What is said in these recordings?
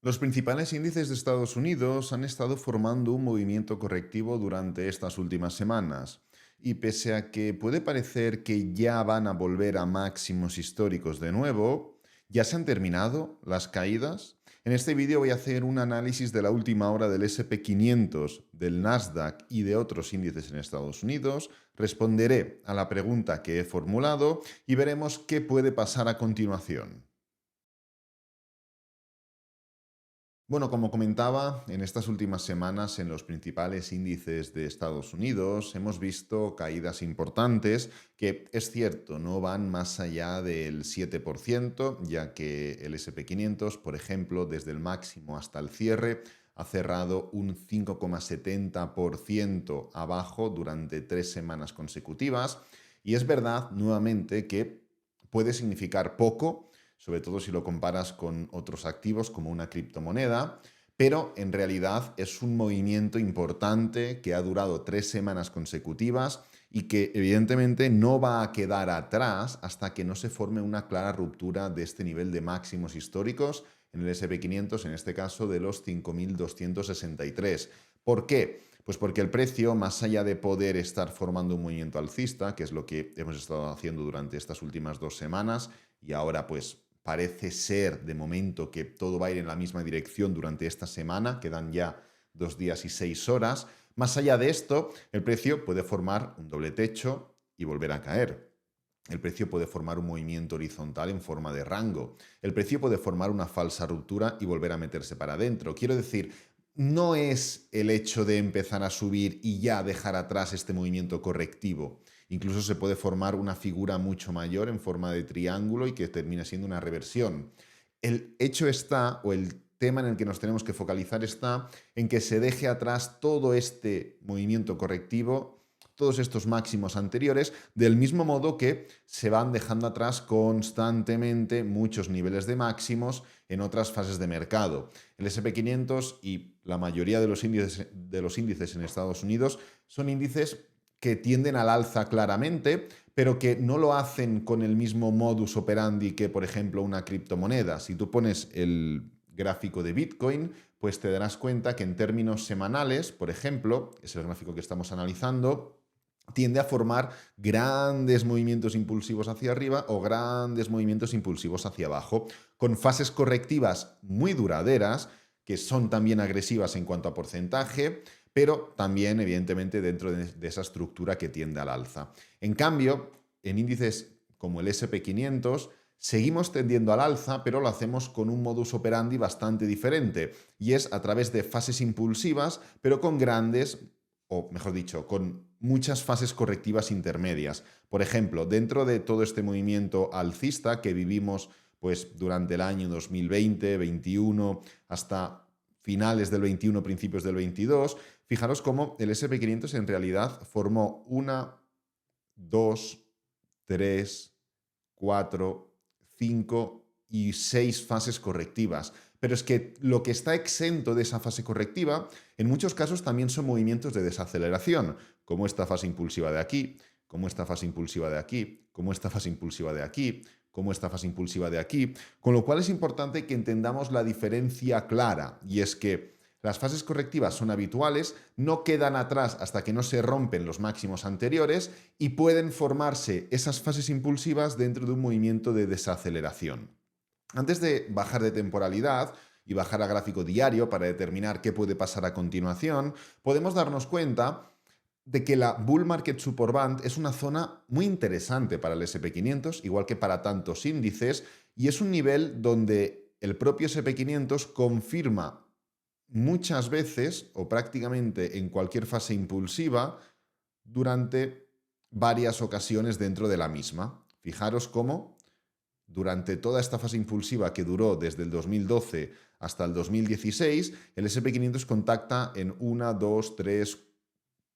Los principales índices de Estados Unidos han estado formando un movimiento correctivo durante estas últimas semanas. Y pese a que puede parecer que ya van a volver a máximos históricos de nuevo, ¿ya se han terminado las caídas? En este vídeo voy a hacer un análisis de la última hora del SP 500, del Nasdaq y de otros índices en Estados Unidos. Responderé a la pregunta que he formulado y veremos qué puede pasar a continuación. Bueno, como comentaba, en estas últimas semanas en los principales índices de Estados Unidos hemos visto caídas importantes que, es cierto, no van más allá del 7%, ya que el SP 500, por ejemplo, desde el máximo hasta el cierre, ha cerrado un 5,70% abajo durante 3 semanas consecutivas. Y es verdad, nuevamente, que puede significar poco, sobre todo si lo comparas con otros activos como una criptomoneda, pero en realidad es un movimiento importante que ha durado 3 semanas consecutivas y que evidentemente no va a quedar atrás hasta que no se forme una clara ruptura de este nivel de máximos históricos en el SP 500, en este caso de los 5.263. ¿Por qué? Pues porque el precio, más allá de poder estar formando un movimiento alcista, que es lo que hemos estado haciendo durante estas últimas 2 semanas, y ahora pues parece ser de momento que todo va a ir en la misma dirección durante esta semana, quedan ya 2 días y 6 horas. Más allá de esto, el precio puede formar un doble techo y volver a caer. El precio puede formar un movimiento horizontal en forma de rango. El precio puede formar una falsa ruptura y volver a meterse para adentro. Quiero decir, no es el hecho de empezar a subir y ya dejar atrás este movimiento correctivo. Incluso se puede formar una figura mucho mayor en forma de triángulo y que termina siendo una reversión. El hecho está, o el tema en el que nos tenemos que focalizar está en que se deje atrás todo este movimiento correctivo, todos estos máximos anteriores, del mismo modo que se van dejando atrás constantemente muchos niveles de máximos en otras fases de mercado. El SP 500 y la mayoría de los índices en Estados Unidos son índices que tienden al alza claramente, pero que no lo hacen con el mismo modus operandi que, por ejemplo, una criptomoneda. Si tú pones el gráfico de Bitcoin, pues te darás cuenta que en términos semanales, por ejemplo, es el gráfico que estamos analizando, tiende a formar grandes movimientos impulsivos hacia arriba o grandes movimientos impulsivos hacia abajo, con fases correctivas muy duraderas, que son también agresivas en cuanto a porcentaje, pero también, evidentemente, dentro de esa estructura que tiende al alza. En cambio, en índices como el SP 500, seguimos tendiendo al alza, pero lo hacemos con un modus operandi bastante diferente, y es a través de fases impulsivas, pero con grandes, o mejor dicho, con muchas fases correctivas intermedias. Por ejemplo, dentro de todo este movimiento alcista que vivimos pues, durante el año 2020, 21, hasta finales del 21, principios del 22, fijaros cómo el SP 500 en realidad formó una, dos, tres, 4, 5 y 6 fases correctivas. Pero es que lo que está exento de esa fase correctiva, en muchos casos también son movimientos de desaceleración, como esta fase impulsiva de aquí, como esta fase impulsiva de aquí, como esta fase impulsiva de aquí, como esta fase impulsiva de aquí, con lo cual es importante que entendamos la diferencia clara, y es que las fases correctivas son habituales, no quedan atrás hasta que no se rompen los máximos anteriores y pueden formarse esas fases impulsivas dentro de un movimiento de desaceleración. Antes de bajar de temporalidad y bajar a gráfico diario para determinar qué puede pasar a continuación, podemos darnos cuenta de que la Bull Market Support Band es una zona muy interesante para el SP 500, igual que para tantos índices, y es un nivel donde el propio SP 500 confirma muchas veces o prácticamente en cualquier fase impulsiva durante varias ocasiones dentro de la misma. Fijaros cómo durante toda esta fase impulsiva que duró desde el 2012 hasta el 2016, el SP 500 contacta en 1, 2, 3,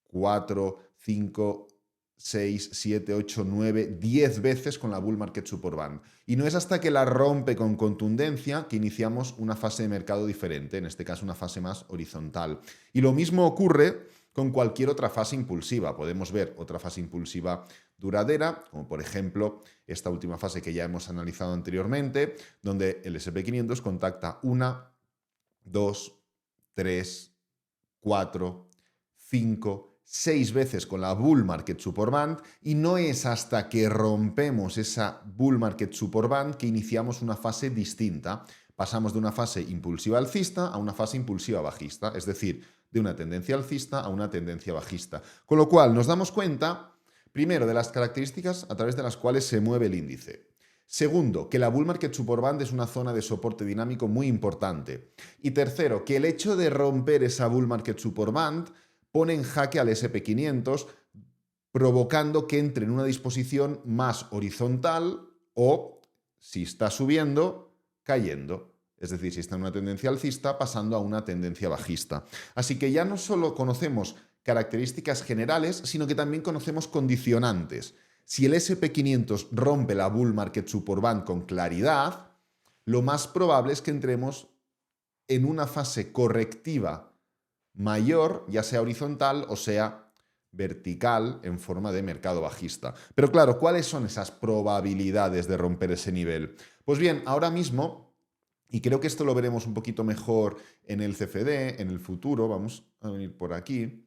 4, 5, 6, 7, 8, 9, 10 veces con la Bull Market Support Band. Y no es hasta que la rompe con contundencia que iniciamos una fase de mercado diferente, en este caso una fase más horizontal. Y lo mismo ocurre con cualquier otra fase impulsiva. Podemos ver otra fase impulsiva duradera, como por ejemplo esta última fase que ya hemos analizado anteriormente, donde el SP 500 contacta 1, 2, 3, 4, 5, 6 veces con la Bull Market Support Band y no es hasta que rompemos esa Bull Market Support Band que iniciamos una fase distinta. Pasamos de una fase impulsiva alcista a una fase impulsiva bajista, es decir, de una tendencia alcista a una tendencia bajista. Con lo cual nos damos cuenta, primero, de las características a través de las cuales se mueve el índice. Segundo, que la Bull Market Support Band es una zona de soporte dinámico muy importante. Y tercero, que el hecho de romper esa Bull Market Support Band pone en jaque al SP500, provocando que entre en una disposición más horizontal o, si está subiendo, cayendo. Es decir, si está en una tendencia alcista, pasando a una tendencia bajista. Así que ya no solo conocemos características generales, sino que también conocemos condicionantes. Si el SP500 rompe la Bull Market Support Band con claridad, lo más probable es que entremos en una fase correctiva mayor, ya sea horizontal o sea vertical en forma de mercado bajista. Pero claro, ¿cuáles son esas probabilidades de romper ese nivel? Pues bien, ahora mismo, y creo que esto lo veremos un poquito mejor en el CFD, en el futuro, vamos a venir por aquí,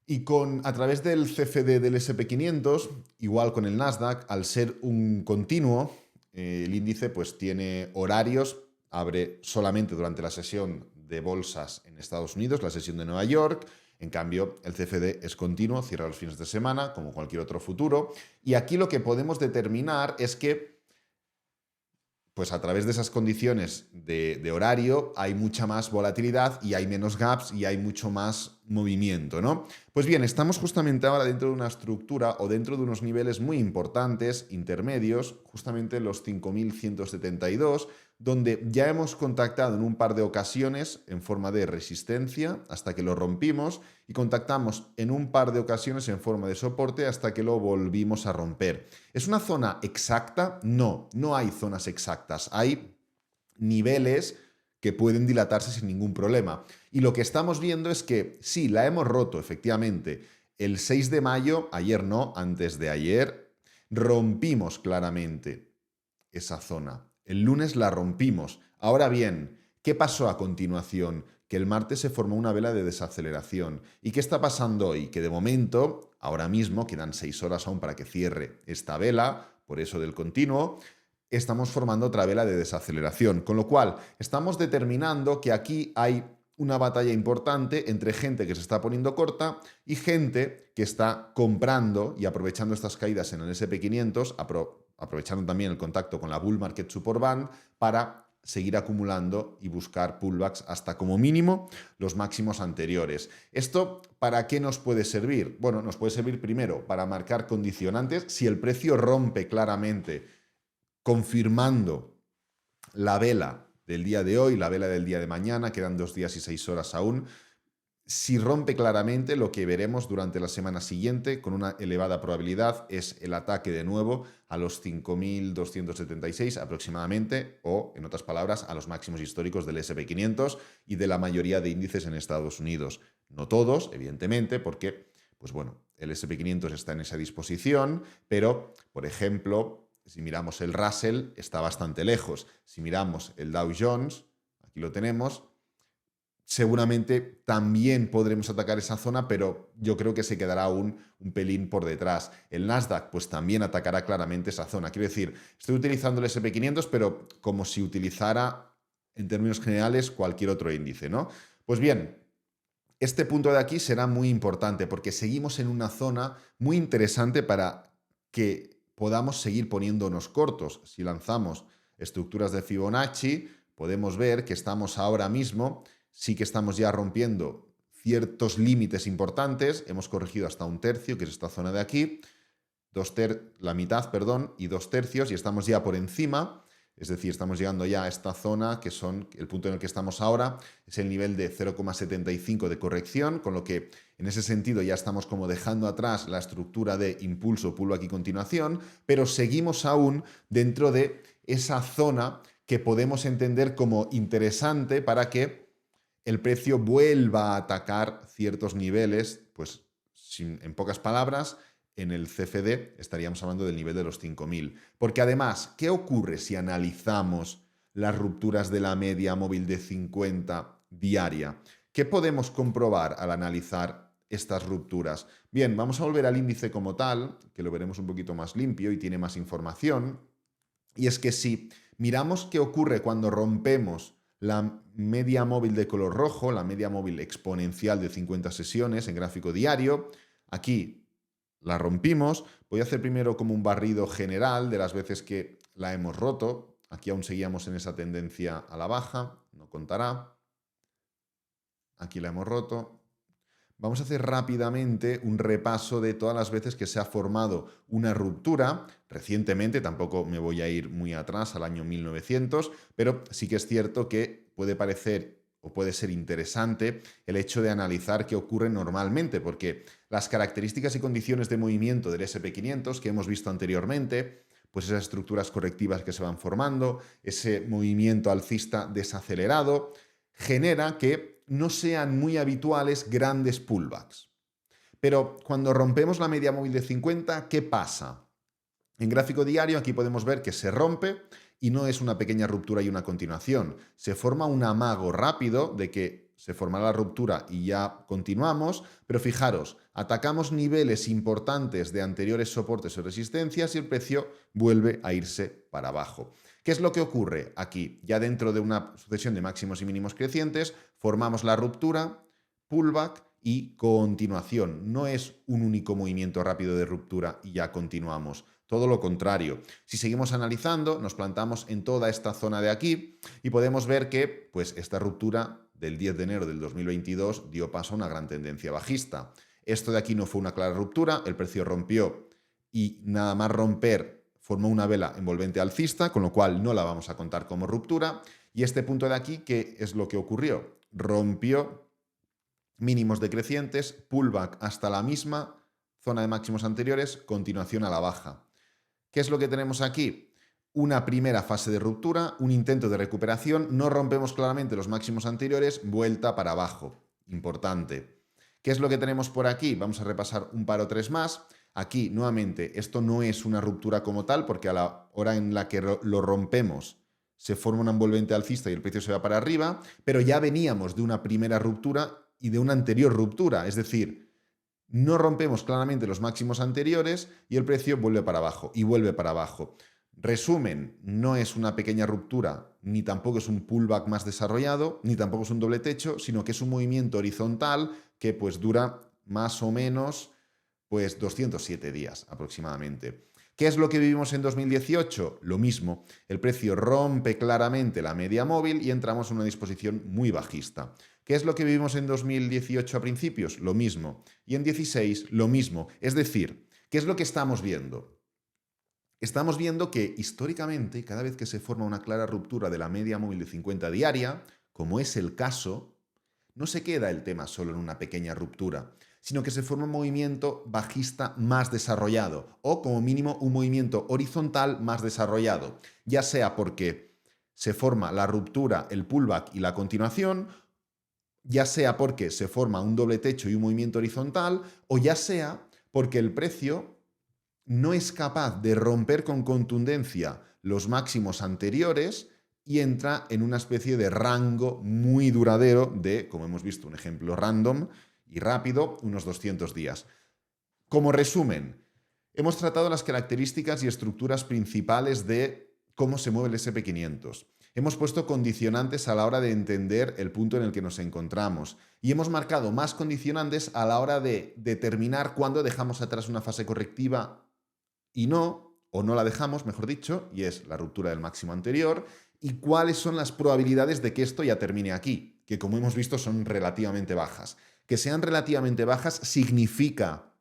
y a través del CFD del SP500, igual con el Nasdaq, al ser un continuo, el índice pues tiene horarios, abre solamente durante la sesión de bolsas en Estados Unidos, la sesión de Nueva York. En cambio, el CFD es continuo, cierra los fines de semana, como cualquier otro futuro. Y aquí lo que podemos determinar es que pues a través de esas condiciones de horario hay mucha más volatilidad y hay menos gaps y hay mucho más movimiento, ¿no? Pues bien, estamos justamente ahora dentro de una estructura o dentro de unos niveles muy importantes, intermedios, justamente los 5.172, donde ya hemos contactado en un par de ocasiones en forma de resistencia hasta que lo rompimos y contactamos en un par de ocasiones en forma de soporte hasta que lo volvimos a romper. ¿Es una zona exacta? No, no hay zonas exactas. Hay niveles que pueden dilatarse sin ningún problema. Y lo que estamos viendo es que sí, la hemos roto, efectivamente. El 6 de mayo, ayer no, antes de ayer, rompimos claramente esa zona. El lunes la rompimos. Ahora bien, ¿qué pasó a continuación? Que el martes se formó una vela de desaceleración. ¿Y qué está pasando hoy? Que de momento, ahora mismo, quedan 6 horas aún para que cierre esta vela, por eso del continuo, estamos formando otra vela de desaceleración. Con lo cual, estamos determinando que aquí hay una batalla importante entre gente que se está poniendo corta y gente que está comprando y aprovechando estas caídas en el SP500, aprovechando también el contacto con la Bull Market Support Band para seguir acumulando y buscar pullbacks hasta como mínimo los máximos anteriores. ¿Esto para qué nos puede servir? Bueno, nos puede servir primero para marcar condicionantes. Si el precio rompe claramente, confirmando la vela del día de hoy, la vela del día de mañana, quedan 2 días y 6 horas aún. Si rompe claramente, lo que veremos durante la semana siguiente, con una elevada probabilidad, es el ataque de nuevo a los 5.276 aproximadamente, o, en otras palabras, a los máximos históricos del SP500 y de la mayoría de índices en Estados Unidos. No todos, evidentemente, porque, pues bueno, el SP500 está en esa disposición, pero, por ejemplo, si miramos el Russell, está bastante lejos. Si miramos el Dow Jones, aquí lo tenemos, seguramente también podremos atacar esa zona, pero yo creo que se quedará un pelín por detrás. El Nasdaq pues también atacará claramente esa zona. Quiero decir, estoy utilizando el SP500, pero como si utilizara en términos generales cualquier otro índice, ¿no? Pues bien, este punto de aquí será muy importante porque seguimos en una zona muy interesante para que podamos seguir poniéndonos cortos. Si lanzamos estructuras de Fibonacci, podemos ver que estamos ahora mismo, sí que estamos ya rompiendo ciertos límites importantes. Hemos corregido hasta 1/3, que es esta zona de aquí, la mitad, perdón, y 2/3, y estamos ya por encima. Es decir, estamos llegando ya a esta zona, que son el punto en el que estamos ahora, es el nivel de 0,75 de corrección, con lo que en ese sentido ya estamos como dejando atrás la estructura de impulso, pullback y continuación, pero seguimos aún dentro de esa zona que podemos entender como interesante para que el precio vuelva a atacar ciertos niveles, pues en pocas palabras, en el CFD estaríamos hablando del nivel de los 5.000. Porque además, ¿qué ocurre si analizamos las rupturas de la media móvil de 50 diaria. ¿Qué podemos comprobar al analizar estas rupturas? Bien, vamos a volver al índice como tal, que lo veremos un poquito más limpio y tiene más información. Y es que si miramos qué ocurre cuando rompemos la media móvil de color rojo, la media móvil exponencial de 50 sesiones en gráfico diario, aquí la rompimos. Voy a hacer primero como un barrido general de las veces que la hemos roto. Aquí aún seguíamos en esa tendencia a la baja, no contará. Aquí la hemos roto. Vamos a hacer rápidamente un repaso de todas las veces que se ha formado una ruptura. Recientemente, tampoco me voy a ir muy atrás, al año 1900, pero sí que es cierto que puede parecer o puede ser interesante el hecho de analizar qué ocurre normalmente, porque las características y condiciones de movimiento del SP500 que hemos visto anteriormente, pues esas estructuras correctivas que se van formando, ese movimiento alcista desacelerado, genera que no sean muy habituales grandes pullbacks. Pero cuando rompemos la media móvil de 50, ¿qué pasa? En gráfico diario aquí podemos ver que se rompe y no es una pequeña ruptura y una continuación. Se forma un amago rápido de que se forma la ruptura y ya continuamos, pero fijaros, atacamos niveles importantes de anteriores soportes o resistencias y el precio vuelve a irse para abajo. ¿Qué es lo que ocurre aquí? Ya dentro de una sucesión de máximos y mínimos crecientes, formamos la ruptura, pullback y continuación. No es un único movimiento rápido de ruptura y ya continuamos. Todo lo contrario. Si seguimos analizando, nos plantamos en toda esta zona de aquí y podemos ver que pues, esta ruptura del 10 de enero del 2022 dio paso a una gran tendencia bajista. Esto de aquí no fue una clara ruptura, el precio rompió y nada más romper formó una vela envolvente alcista, con lo cual no la vamos a contar como ruptura. Y este punto de aquí, ¿qué es lo que ocurrió? Rompió mínimos decrecientes, pullback hasta la misma zona de máximos anteriores, continuación a la baja. ¿Qué es lo que tenemos aquí? Una primera fase de ruptura, un intento de recuperación, no rompemos claramente los máximos anteriores, vuelta para abajo. Importante. ¿Qué es lo que tenemos por aquí? Vamos a repasar un par o tres más. Aquí, nuevamente, esto no es una ruptura como tal, porque a la hora en la que lo rompemos se forma una envolvente alcista y el precio se va para arriba, pero ya veníamos de una primera ruptura y de una anterior ruptura, es decir, no rompemos claramente los máximos anteriores y el precio vuelve para abajo y vuelve para abajo. Resumen, no es una pequeña ruptura, ni tampoco es un pullback más desarrollado, ni tampoco es un doble techo, sino que es un movimiento horizontal que pues dura más o menos pues 207 días aproximadamente. ¿Qué es lo que vivimos en 2018? Lo mismo, el precio rompe claramente la media móvil y entramos en una disposición muy bajista. ¿Qué es lo que vivimos en 2018 a principios? Lo mismo. Y en 2016 lo mismo. Es decir, ¿qué es lo que estamos viendo? Estamos viendo que históricamente, cada vez que se forma una clara ruptura de la media móvil de 50 diaria, como es el caso, no se queda el tema solo en una pequeña ruptura, sino que se forma un movimiento bajista más desarrollado o como mínimo un movimiento horizontal más desarrollado, ya sea porque se forma la ruptura, el pullback y la continuación, ya sea porque se forma un doble techo y un movimiento horizontal, o ya sea porque el precio no es capaz de romper con contundencia los máximos anteriores y entra en una especie de rango muy duradero de, como hemos visto, un ejemplo random y rápido, unos 200 días. Como resumen, hemos tratado las características y estructuras principales de cómo se mueve el SP500. Hemos puesto condicionantes a la hora de entender el punto en el que nos encontramos y hemos marcado más condicionantes a la hora de determinar cuándo dejamos atrás una fase correctiva y no, o no la dejamos, mejor dicho, y es la ruptura del máximo anterior, y cuáles son las probabilidades de que esto ya termine aquí, que como hemos visto son relativamente bajas. Que sean relativamente bajas significa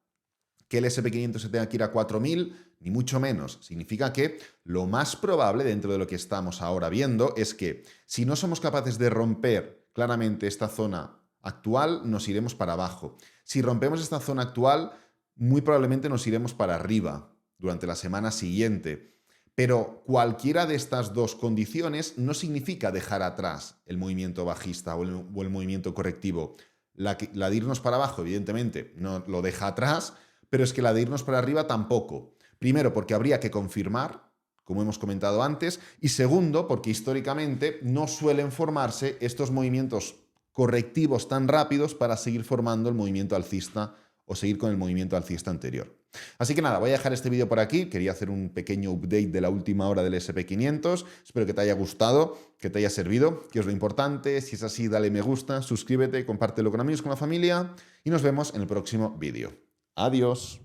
que el SP500 se tenga que ir a 4.000, ni mucho menos. Significa que lo más probable dentro de lo que estamos ahora viendo es que si no somos capaces de romper claramente esta zona actual, nos iremos para abajo. Si rompemos esta zona actual, muy probablemente nos iremos para arriba durante la semana siguiente. Pero cualquiera de estas dos condiciones no significa dejar atrás el movimiento bajista o el movimiento correctivo. La de irnos para abajo, evidentemente, no lo deja atrás, pero es que la de irnos para arriba tampoco. Primero, porque habría que confirmar como hemos comentado antes, y segundo, porque históricamente no suelen formarse estos movimientos correctivos tan rápidos para seguir formando el movimiento alcista o seguir con el movimiento alcista anterior. Así que nada, voy a dejar este vídeo por aquí. Quería hacer un pequeño update de la última hora del SP500. Espero que te haya gustado, que te haya servido, que es lo importante. Si es así, dale me gusta, suscríbete, compártelo con amigos, con la familia y nos vemos en el próximo vídeo. Adiós.